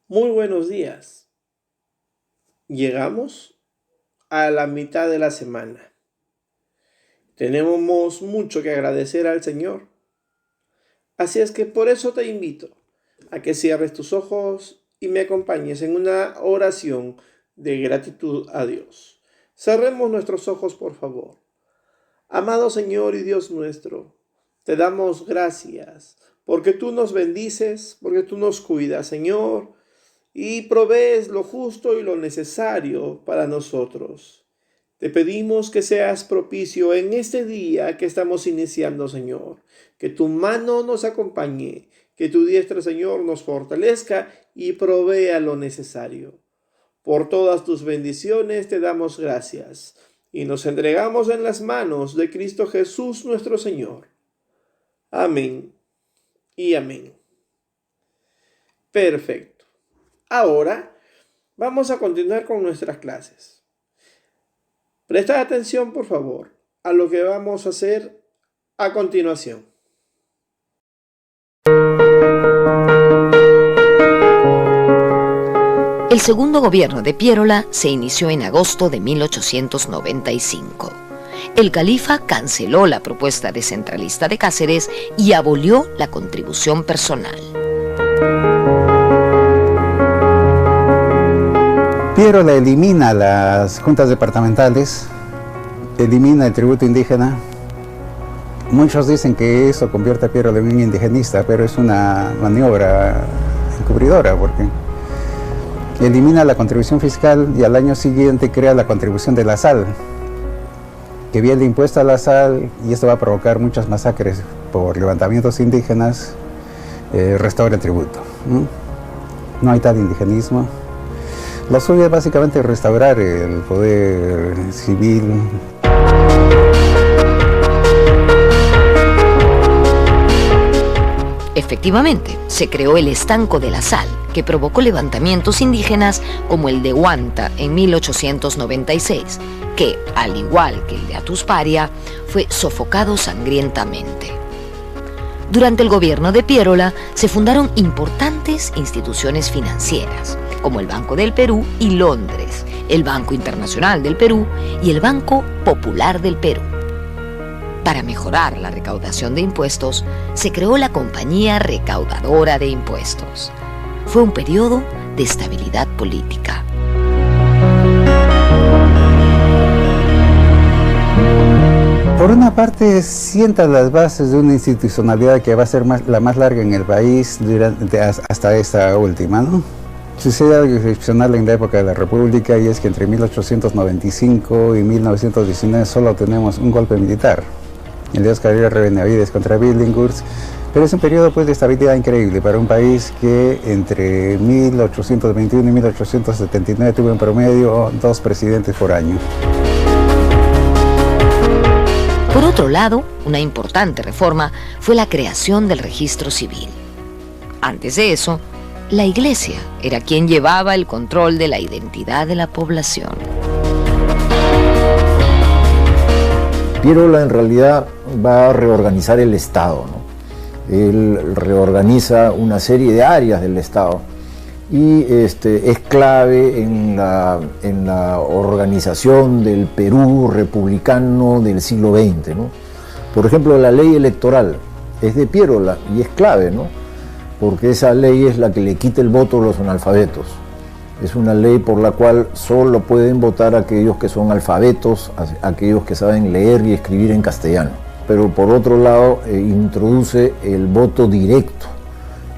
Muy buenos días. Llegamos a la mitad de la semana. Tenemos mucho que agradecer al Señor. Así es que por eso te invito a que cierres tus ojos y me acompañes en una oración de gratitud a Dios. Cerremos nuestros ojos, por favor. Amado Señor y Dios nuestro, te damos gracias porque tú nos bendices, porque tú nos cuidas, Señor, y provees lo justo y lo necesario para nosotros. Te pedimos que seas propicio en este día que estamos iniciando, Señor. Que tu mano nos acompañe, que tu diestra, Señor, nos fortalezca y provea lo necesario. Por todas tus bendiciones te damos gracias y nos entregamos en las manos de Cristo Jesús nuestro Señor. Amén y amén. Perfecto. Ahora vamos a continuar con nuestras clases. Presta atención, por favor, a lo que vamos a hacer a continuación. El segundo gobierno de Piérola se inició en agosto de 1895. El califa canceló la propuesta descentralista de Cáceres y abolió la contribución personal. Piérola elimina las juntas departamentales, elimina el tributo indígena. Muchos dicen que eso convierte a Piérola en un indigenista, pero es una maniobra encubridora porque elimina la contribución fiscal y al año siguiente crea la contribución de la sal, que viene el impuesto a la sal y esto va a provocar muchas masacres por levantamientos indígenas, restaura el tributo. No hay tal indigenismo. Lo suyo es básicamente restaurar el poder civil. Efectivamente, se creó el estanco de la sal, que provocó levantamientos indígenas como el de Huanta en 1896, que, al igual que el de Atusparia, fue sofocado sangrientamente. Durante el gobierno de Piérola se fundaron importantes instituciones financieras, como el Banco del Perú y Londres, el Banco Internacional del Perú y el Banco Popular del Perú. Para mejorar la recaudación de impuestos, se creó la Compañía Recaudadora de Impuestos. Fue un periodo de estabilidad política. Por una parte, sienta las bases de una institucionalidad que va a ser la más larga en el país hasta esta última, ¿no? Sucede algo excepcional en la época de la República y es que entre 1895 y 1919 solo tenemos un golpe militar, el de Óscar Arias Benavides contra Billinghurst, pero es un periodo de estabilidad increíble para un país que entre 1821 y 1879 tuvo en promedio 2 presidentes por año. Por otro lado, una importante reforma fue la creación del registro civil. Antes de eso, la Iglesia era quien llevaba el control de la identidad de la población. Piérola en realidad va a reorganizar el Estado, ¿no? Él reorganiza una serie de áreas del Estado y es clave en la organización del Perú republicano del siglo XX, ¿no? Por ejemplo, la ley electoral es de Piérola y es clave, ¿no? Porque esa ley es la que le quita el voto a los analfabetos. Es una ley por la cual solo pueden votar aquellos que son alfabetos, aquellos que saben leer y escribir en castellano. Pero por otro lado, introduce el voto directo.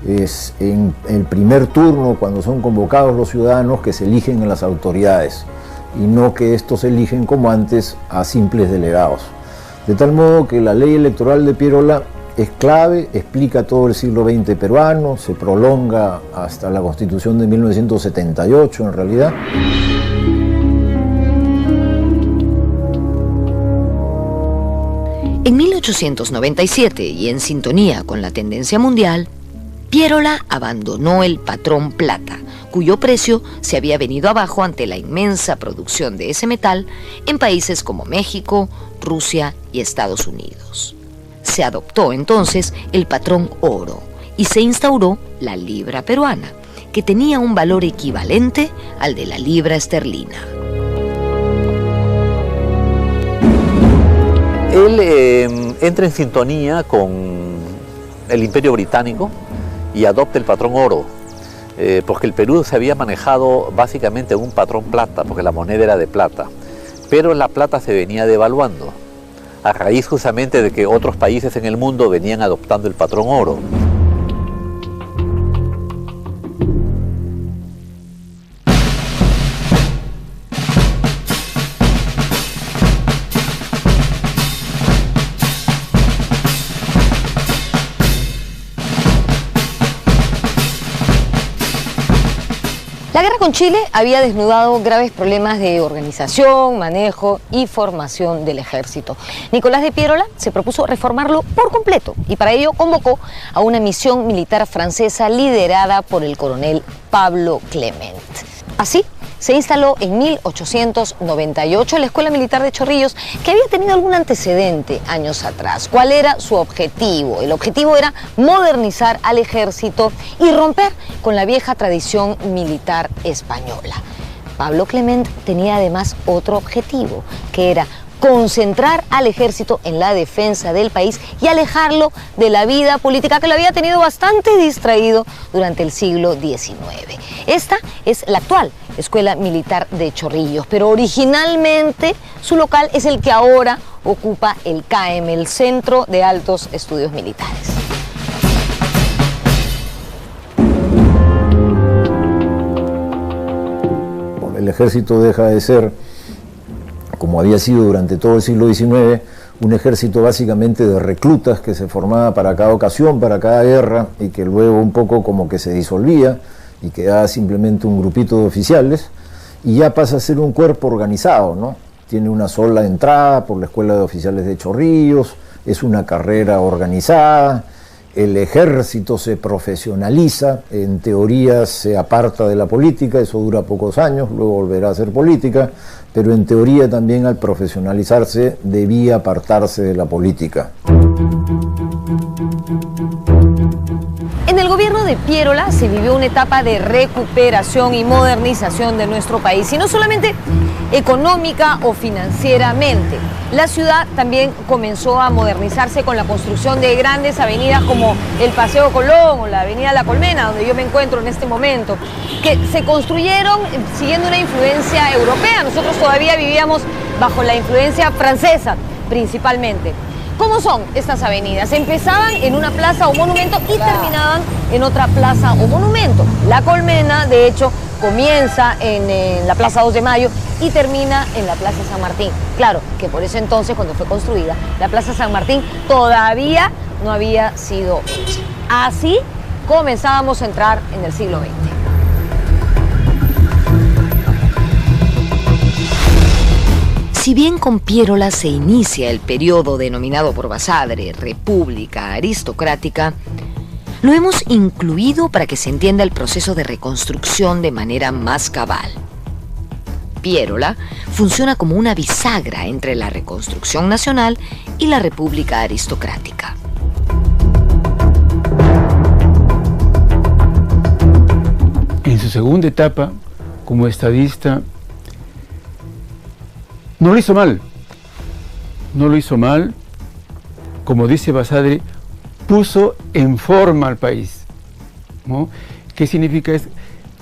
Es en el primer turno, cuando son convocados los ciudadanos, que se eligen a las autoridades, y no que estos eligen como antes a simples delegados. De tal modo que la ley electoral de Piérola es clave, explica todo el siglo XX peruano, se prolonga hasta la Constitución de 1978 en realidad. En 1897, y en sintonía con la tendencia mundial, Piérola abandonó el patrón plata, cuyo precio se había venido abajo ante la inmensa producción de ese metal en países como México, Rusia y Estados Unidos. Se adoptó entonces el patrón oro y se instauró la libra peruana, que que tenía un valor equivalente al de la libra esterlina. Él entra en sintonía con el Imperio Británico y adopta el patrón oro, porque el Perú se había manejado básicamente en un patrón plata, porque la moneda era de plata, pero la plata se venía devaluando, a raíz justamente de que otros países en el mundo venían adoptando el patrón oro. La guerra con Chile había desnudado graves problemas de organización, manejo y formación del ejército. Nicolás de Piérola se propuso reformarlo por completo y para ello convocó a una misión militar francesa liderada por el coronel Pablo Clement. Así se instaló en 1898 en la Escuela Militar de Chorrillos, que había tenido algún antecedente años atrás. ¿Cuál era su objetivo? El objetivo era modernizar al ejército y romper con la vieja tradición militar española. Pablo Clement tenía además otro objetivo, que era concentrar al ejército en la defensa del país y alejarlo de la vida política que lo había tenido bastante distraído durante el siglo XIX. Esta es la actual Escuela Militar de Chorrillos, pero originalmente su local es el que ahora ocupa el CAEM, el Centro de Altos Estudios Militares. El ejército deja de ser, como había sido durante todo el siglo XIX, un ejército básicamente de reclutas que se formaba para cada ocasión, para cada guerra, y que luego un poco como que se disolvía y quedaba simplemente un grupito de oficiales, y ya pasa a ser un cuerpo organizado, ¿no? Tiene una sola entrada por la Escuela de Oficiales de Chorrillos, es una carrera organizada, el ejército se profesionaliza, en teoría se aparta de la política, eso dura pocos años, luego volverá a hacer política, pero en teoría también al profesionalizarse debía apartarse de la política. En el gobierno de Piérola se vivió una etapa de recuperación y modernización de nuestro país, y no solamente económica o financieramente. La ciudad también comenzó a modernizarse con la construcción de grandes avenidas como el Paseo Colón o la Avenida La Colmena, donde yo me encuentro en este momento, que se construyeron siguiendo una influencia europea. Nosotros todavía vivíamos bajo la influencia francesa, principalmente. ¿Cómo son estas avenidas? Empezaban en una plaza o monumento y terminaban en otra plaza o monumento. La Colmena, de hecho, comienza en la Plaza 2 de Mayo y termina en la Plaza San Martín. Claro, que por ese entonces, cuando fue construida, la Plaza San Martín todavía no había sido hecha. Así comenzábamos a entrar en el siglo XX. Si bien con Piérola se inicia el periodo denominado por Basadre República Aristocrática, lo hemos incluido para que se entienda el proceso de reconstrucción de manera más cabal. Piérola funciona como una bisagra entre la reconstrucción nacional y la República Aristocrática. En su segunda etapa, como estadista, no lo hizo mal. No lo hizo mal. Como dice Basadre, puso en forma al país, ¿no? ¿Qué significa? Es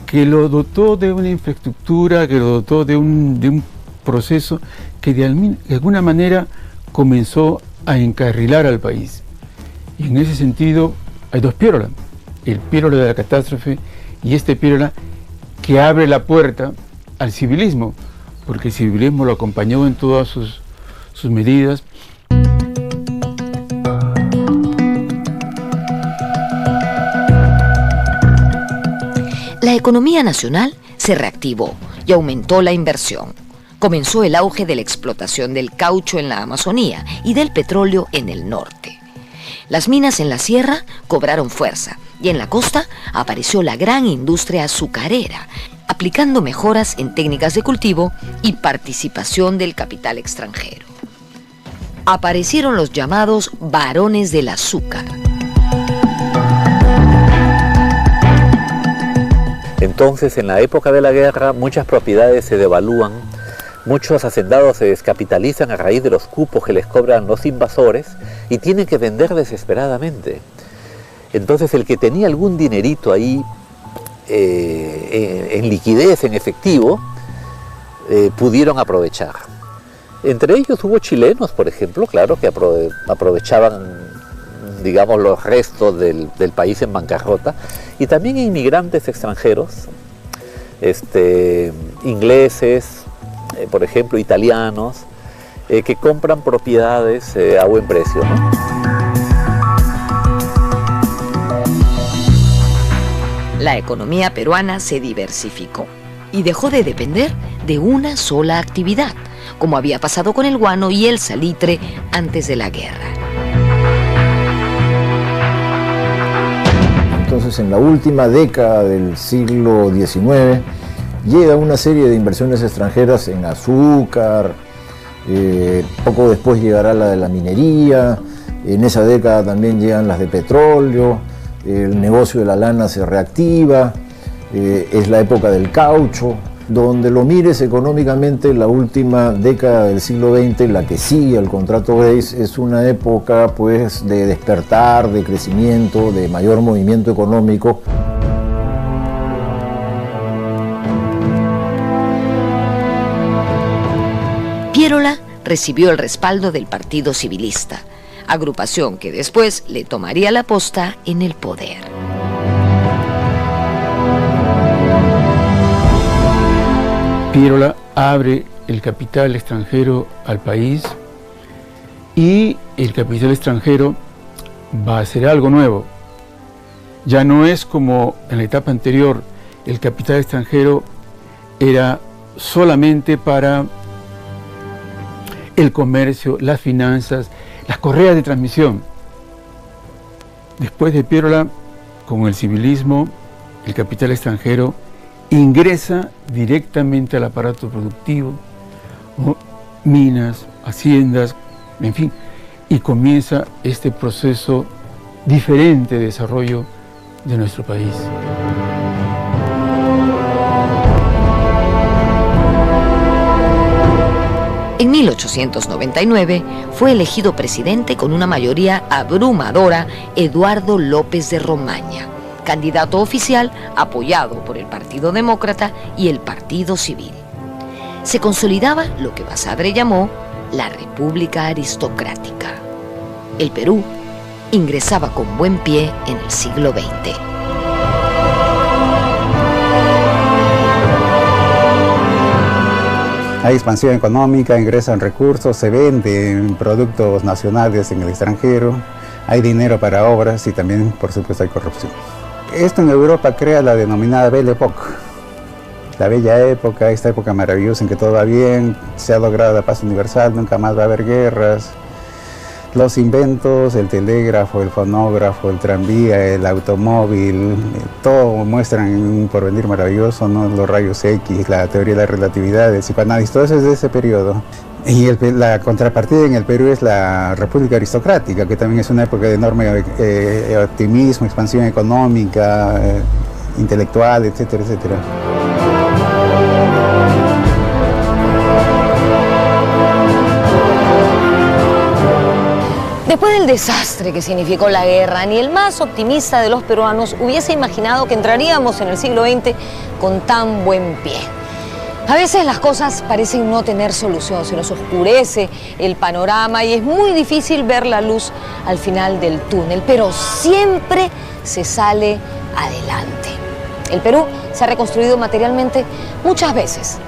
que lo dotó de una infraestructura, que lo dotó de un proceso que de alguna manera comenzó a encarrilar al país. Y en ese sentido hay dos Piérola: el Piérola de la catástrofe y este Piérola que abre la puerta al civilismo, porque el civilismo lo acompañó en todas sus medidas. La economía nacional se reactivó y aumentó la inversión. Comenzó el auge de la explotación del caucho en la Amazonía y del petróleo en el norte. Las minas en la sierra cobraron fuerza y en la costa apareció la gran industria azucarera, aplicando mejoras en técnicas de cultivo y participación del capital extranjero. Aparecieron los llamados varones del azúcar. Entonces, en la época de la guerra, muchas propiedades se devalúan, muchos hacendados se descapitalizan a raíz de los cupos que les cobran los invasores y tienen que vender desesperadamente. Entonces, el que tenía algún dinerito ahí en liquidez, en efectivo, pudieron aprovechar. Entre ellos hubo chilenos, por ejemplo, claro, que aprovechaban, digamos, los restos del país en bancarrota, y también inmigrantes extranjeros, ingleses, por ejemplo, italianos, que compran propiedades a buen precio, ¿no? La economía peruana se diversificó y dejó de depender de una sola actividad, como había pasado con el guano y el salitre antes de la guerra. Entonces, en la última década del siglo XIX, llega una serie de inversiones extranjeras en azúcar, poco después llegará la de la minería, en esa década también llegan las de petróleo, el negocio de la lana se reactiva, es la época del caucho. Donde lo mires económicamente, la última década del siglo XX, la que sigue al contrato Grace, es una época pues de despertar, de crecimiento, de mayor movimiento económico. Piérola recibió el respaldo del Partido Civilista, agrupación que después le tomaría la posta en el poder. Piérola abre el capital extranjero al país y el capital extranjero va a hacer algo nuevo. Ya no es como en la etapa anterior, el capital extranjero era solamente para el comercio, las finanzas, las correas de transmisión. Después de Piérola, con el civilismo, el capital extranjero ingresa directamente al aparato productivo, ¿no? Minas, haciendas, en fin, y comienza este proceso diferente de desarrollo de nuestro país. En 1899 fue elegido presidente con una mayoría abrumadora Eduardo López de Romaña, candidato oficial apoyado por el Partido Demócrata y el Partido Civil. Se consolidaba lo que Basadre llamó la República Aristocrática. El Perú ingresaba con buen pie en el siglo XX. Hay expansión económica, ingresan recursos, se venden productos nacionales en el extranjero, hay dinero para obras y también, por supuesto, hay corrupción. Esto en Europa crea la denominada Belle Époque, la bella época, esta época maravillosa en que todo va bien, se ha logrado la paz universal, nunca más va a haber guerras. Los inventos, el telégrafo, el fonógrafo, el tranvía, el automóvil, todo muestran un porvenir maravilloso, ¿no? Los rayos X, la teoría de la relatividad, el psicoanálisis, todo eso es de ese periodo. Y la contrapartida en el Perú es la República Aristocrática, que también es una época de enorme optimismo, expansión económica, intelectual, etcétera, etcétera. Después del desastre que significó la guerra, ni el más optimista de los peruanos hubiese imaginado que entraríamos en el siglo XX con tan buen pie. A veces las cosas parecen no tener solución, se nos oscurece el panorama y es muy difícil ver la luz al final del túnel, pero siempre se sale adelante. El Perú se ha reconstruido materialmente muchas veces,